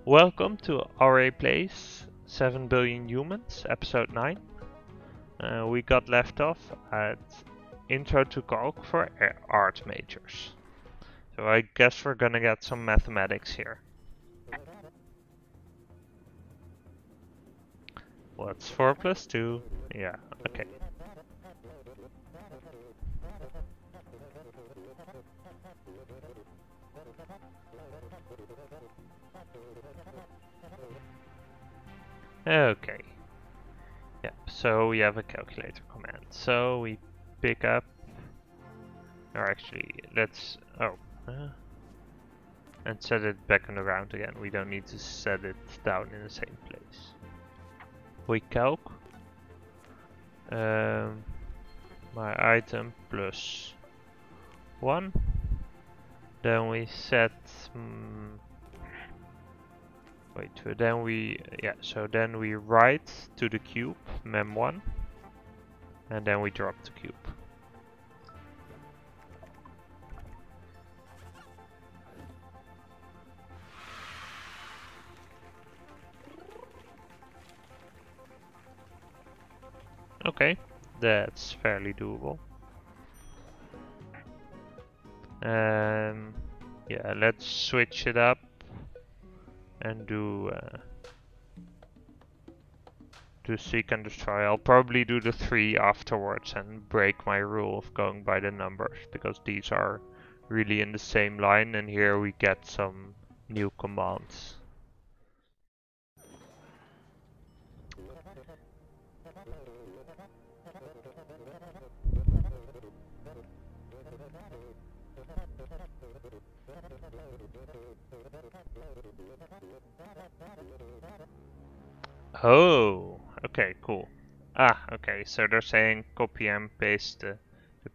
Welcome to Aurei Plays 7 Billion Humans, episode 9. We got left off at Intro to Calc for Art Majors. So I guess we're gonna get some mathematics here. What's 4 plus 2? Yeah, okay. Okay. Yep, so we have a calculator command. So we pick up, or actually, let's, and set it back on the ground again. We don't need to set it down in the same place. We calc my item plus 1. Then we set then we write to the cube mem1, and then we drop the cube. Okay, that's fairly doable. Yeah, let's switch it up and do seek and destroy. I'll probably do the 3 afterwards and break my rule of going by the numbers, because these are really in the same line, and here we get some new commands. Oh, okay, cool. Okay, so they're saying copy and paste the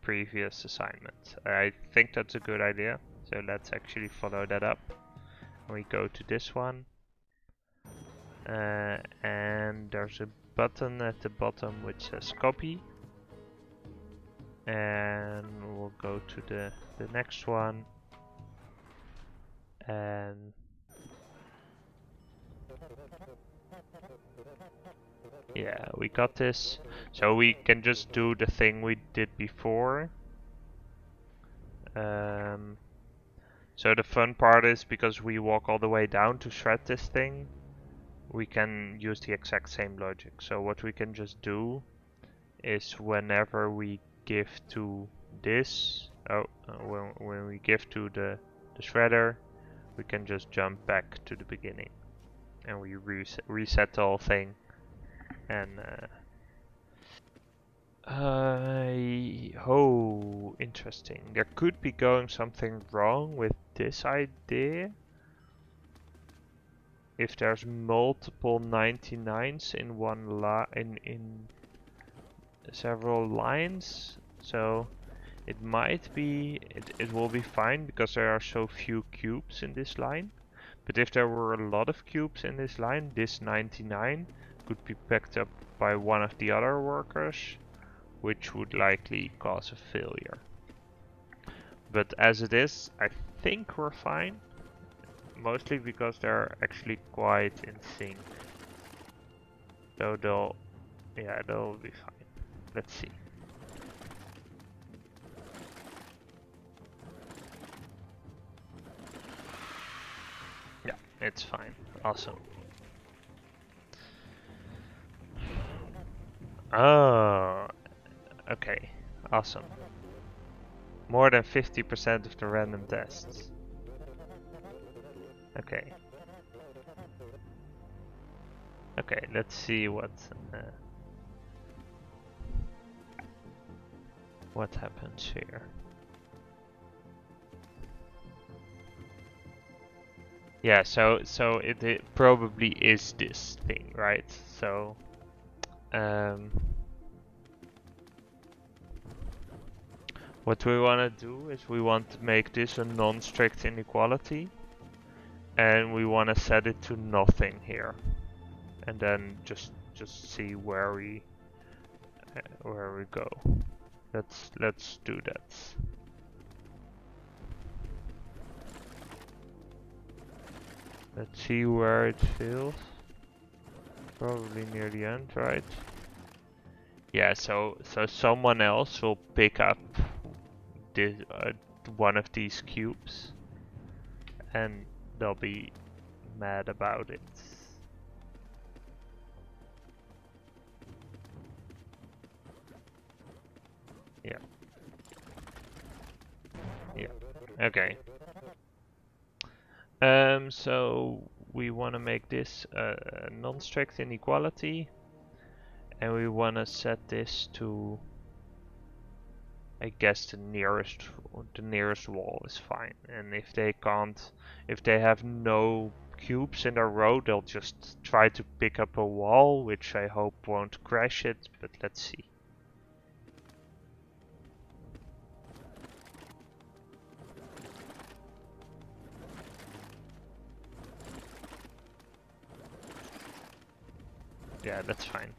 previous assignment. I think that's a good idea, so let's actually follow that up. We go to this one, and there's a button at the bottom which says copy, and we'll go to the next one, and yeah, we got this. So we can just do the thing we did before. So the fun part is, because we walk all the way down to shred this thing, we can use the exact same logic. So what we can just do is, whenever we give to this, when we give to the shredder, we can just jump back to the beginning, and we reset the whole thing. And oh, interesting. There could be going something wrong with this idea if there's multiple 99s in one in several lines. So it might be, it will be fine because there are so few cubes in this line. But if there were a lot of cubes in this line, this 99 could be picked up by one of the other workers, which would likely cause a failure. But as it is, I think we're fine. Mostly because they're actually quite in sync. So they'll be fine. Let's see. Yeah, it's fine. Awesome. Oh, okay. Awesome. More than 50% of the random tests. Okay. Okay, let's see what happens here. Yeah, so it probably is this thing, right? So what we want to do is, we want to make this a non-strict inequality, and we want to set it to nothing here, and then just see where we go. Let's do that. Let's see where it fails. Probably near the end, right? Yeah, so someone else will pick up this, one of these cubes, and they'll be mad about it. Yeah. Yeah. Okay. So we want to make this a non-strict inequality, and we want to set this to, I guess, the nearest wall is fine. And if they have no cubes in a row, they'll just try to pick up a wall, which I hope won't crash it, but let's see. Yeah, that's fine.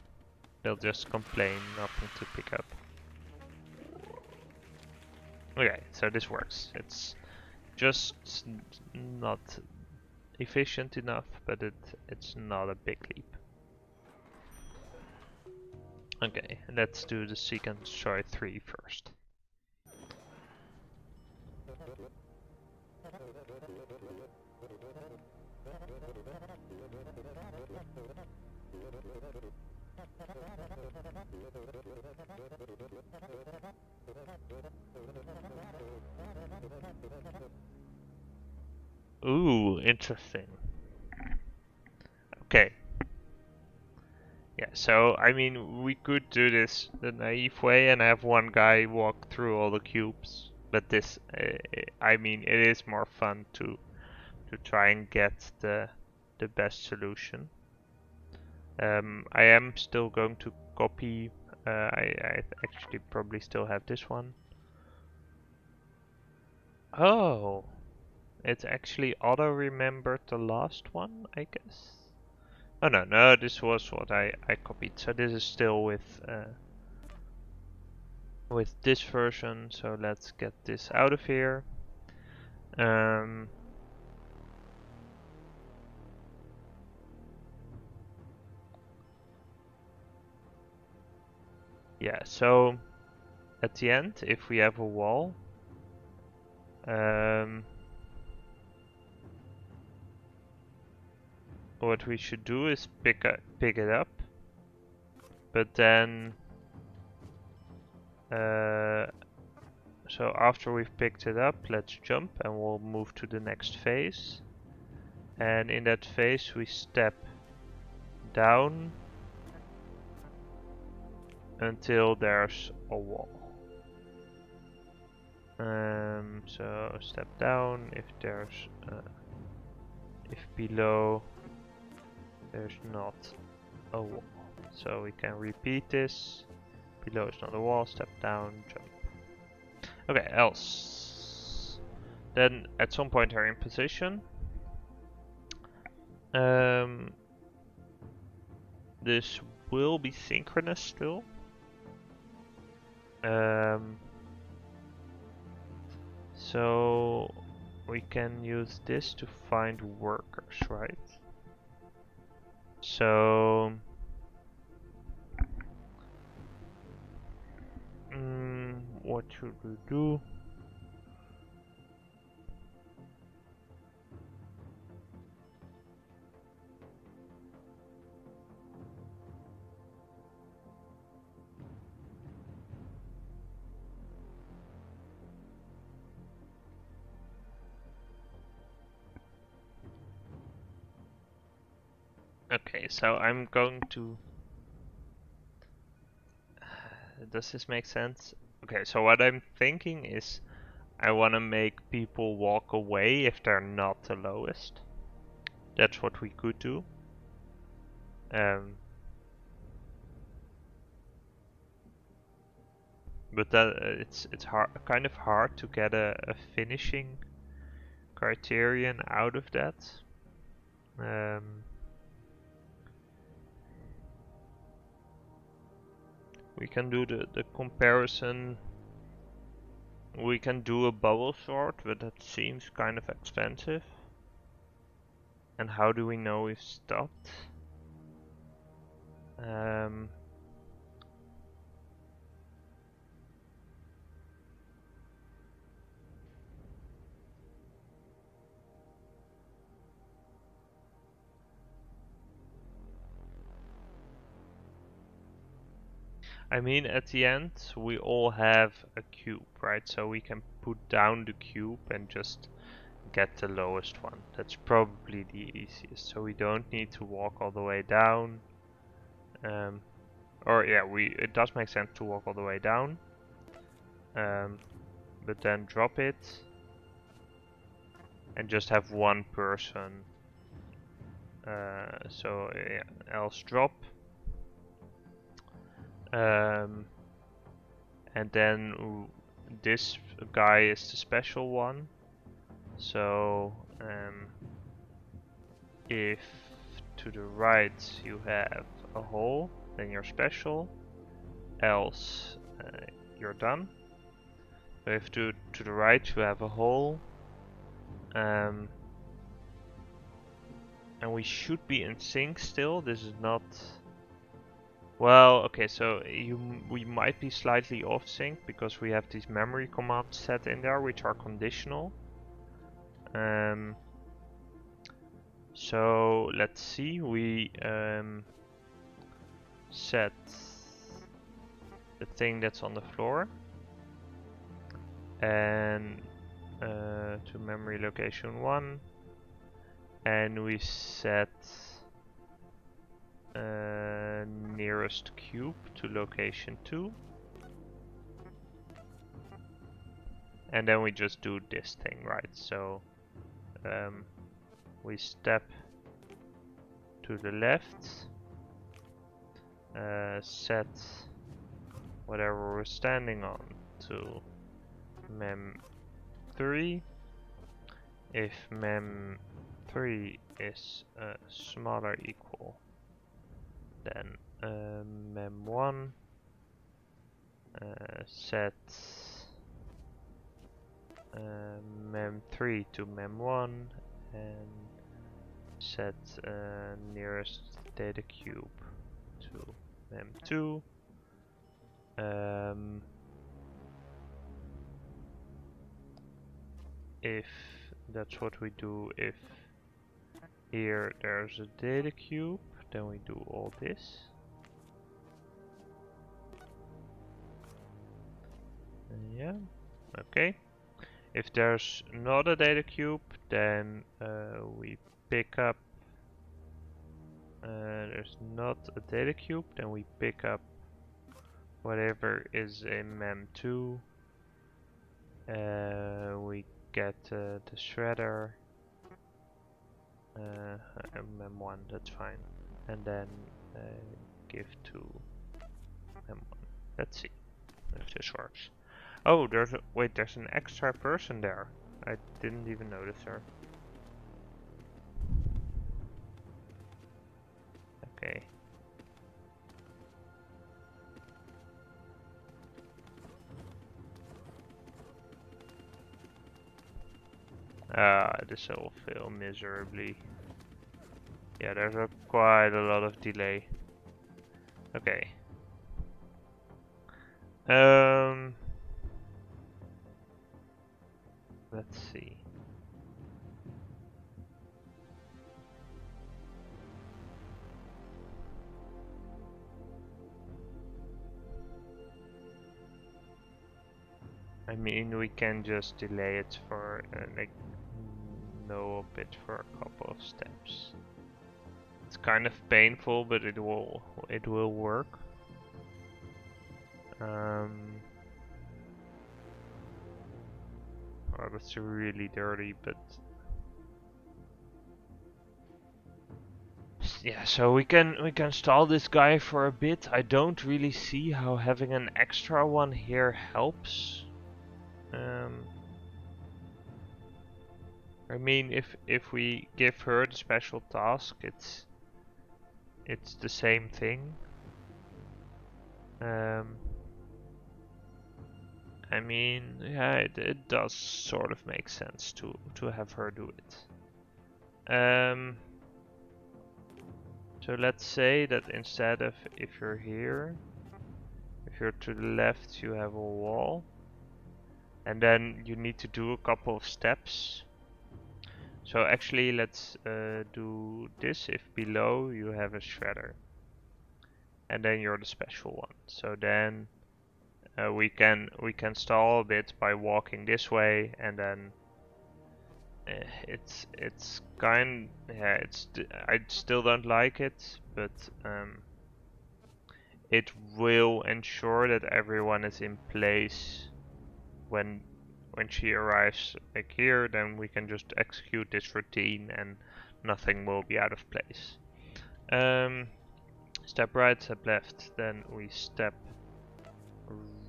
They'll just complain, nothing to pick up. Okay, so this works. It's just not efficient enough, but it's not a big leap. Okay, let's do the seek and destroy 3 first. Ooh, interesting. Okay. Yeah, so I mean, we could do this the naive way and have one guy walk through all the cubes, but this, I mean, it is more fun to try and get the best solution. I am still going to copy. I actually probably still have this one. Oh, it's actually auto-remembered the last one, I guess. Oh no, this was what I copied. So this is still with this version. So let's get this out of here. Yeah, so at the end, if we have a wall, what we should do is pick it up, but then so after we've picked it up, let's jump and we'll move to the next phase. And in that phase we step down until there's a wall. So step down if there's if below there's not a wall. So we can repeat this. Below is not a wall, step down, jump. Okay, else. Then at some point they're in position. This will be synchronous still. So we can use this to find workers, right? So what should we do? Okay, so I'm going to... Does this make sense? Okay, so what I'm thinking is I want to make people walk away if they're not the lowest. That's what we could do. But that it's hard, kind of hard to get a finishing criterion out of that. We can do the comparison. We can do a bubble sort, but that seems kind of expensive. And how do we know we've stopped? I mean, at the end, we all have a cube, right? So we can put down the cube and just get the lowest one. That's probably the easiest. So we don't need to walk all the way down. Or yeah, it does make sense to walk all the way down. But then drop it and just have one person. So yeah, else drop. And then this guy is the special one. So if to the right you have a hole, then you're special. Else you're done. So if to the right you have a hole, and we should be in sync still. This is not. Well, okay, so we might be slightly off sync because we have these memory commands set in there which are conditional. So let's see, we set the thing that's on the floor and to memory location 1, and we set nearest cube to location 2, and then we just do this thing, right? So we step to the left, set whatever we're standing on to mem3. If mem3 is smaller equal than mem1, set mem3 to mem1 and set nearest data cube to mem2. If that's what we do, if here there's a data cube, then we do all this. Yeah, okay. If there's not a data cube, then we pick up. There's not a data cube, then we pick up whatever is in mem2. We get the shredder. mem1, that's fine. And then give to mem1. Let's see if this works. Oh, there's an extra person there. I didn't even notice her. Okay. This will fail miserably. Yeah, there's quite a lot of delay. Okay. Let's see. I mean, we can just delay it for like no bit for a couple of steps. It's kind of painful, but it will work. Oh, that's really dirty, but yeah. So we can stall this guy for a bit. I don't really see how having an extra one here helps. I mean, if we give her the special task, it's the same thing. I mean, yeah, it does sort of make sense to have her do it. Um, so let's say that instead of if you're here, if you're to the left, you have a wall, and then you need to do a couple of steps. So actually, let's do this. If below you have a shredder, and then you're the special one. So then we can stall a bit by walking this way, and then it's kind, yeah, I still don't like it, but it will ensure that everyone is in place when she arrives like here. Then we can just execute this routine and nothing will be out of place. Step right, step left, then we step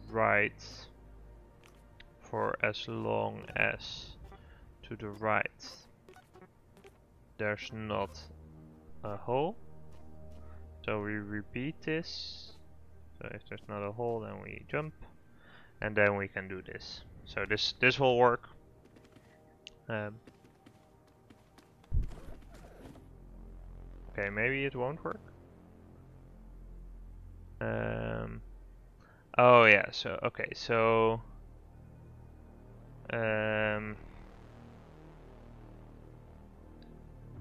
right for as long as to the right there's not a hole. So we repeat this. So if there's not a hole, then we jump, and then we can do this. So this will work. Okay, maybe it won't work. Oh yeah. So okay. So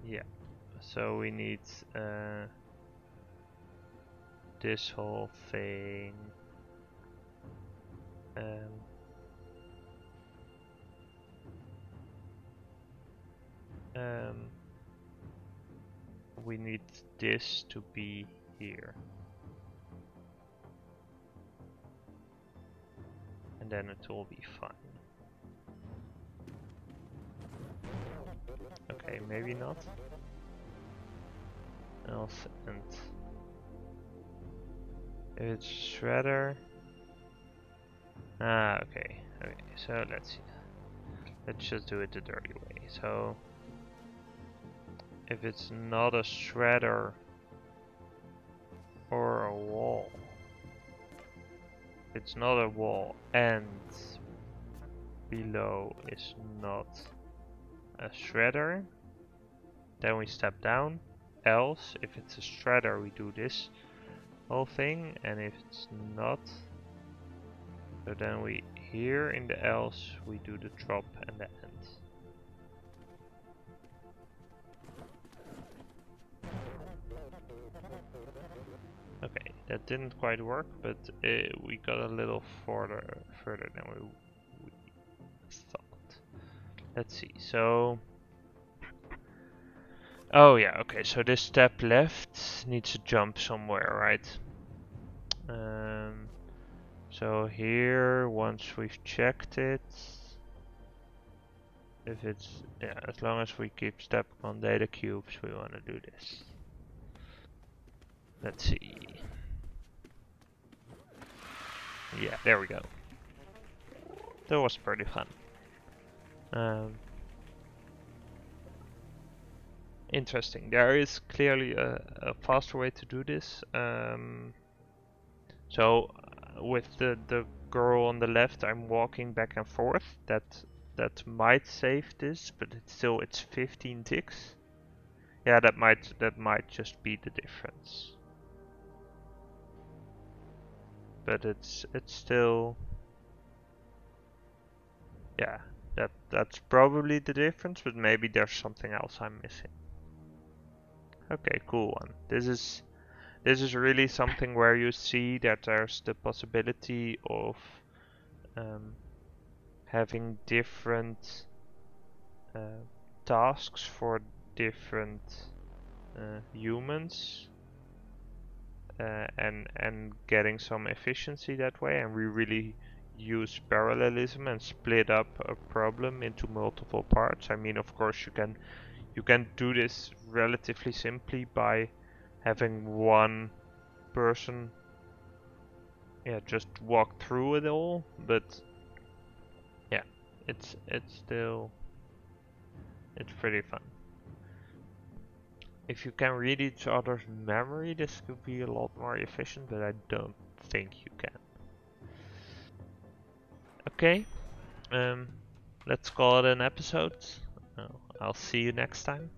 yeah. So we need this whole thing. We need this to be here, and then it will be fine. Okay, maybe not. Else, and if it's shredder. Okay. Okay, so let's see. Let's just do it the dirty way. So if it's not a shredder or a wall, it's not a wall and below is not a shredder, then we step down. Else, if it's a shredder, we do this whole thing, and if it's not, so then we here in the else we do the drop and the end. Okay, that didn't quite work, but we got a little further than we thought. Let's see. So, oh yeah, okay. So this step left needs to jump somewhere, right? So here, once we've checked it, if it's, yeah, as long as we keep stepping on data cubes, we want to do this. Let's see. Yeah, there we go. That was pretty fun. Interesting. There is clearly a faster way to do this. So with the girl on the left, I'm walking back and forth. That might save this, but it's 15 ticks. Yeah, that might just be the difference. But it's still, yeah, that's probably the difference, but maybe there's something else I'm missing. Okay, cool one. This is really something where you see that there's the possibility of having different tasks for different humans, and getting some efficiency that way, and we really use parallelism and split up a problem into multiple parts. I mean, of course, you can do this relatively simply by having one person, yeah, just walk through it all, but yeah, it's pretty fun. If you can read each other's memory, this could be a lot more efficient, but I don't think you can. Okay, let's call it an episode. I'll see you next time.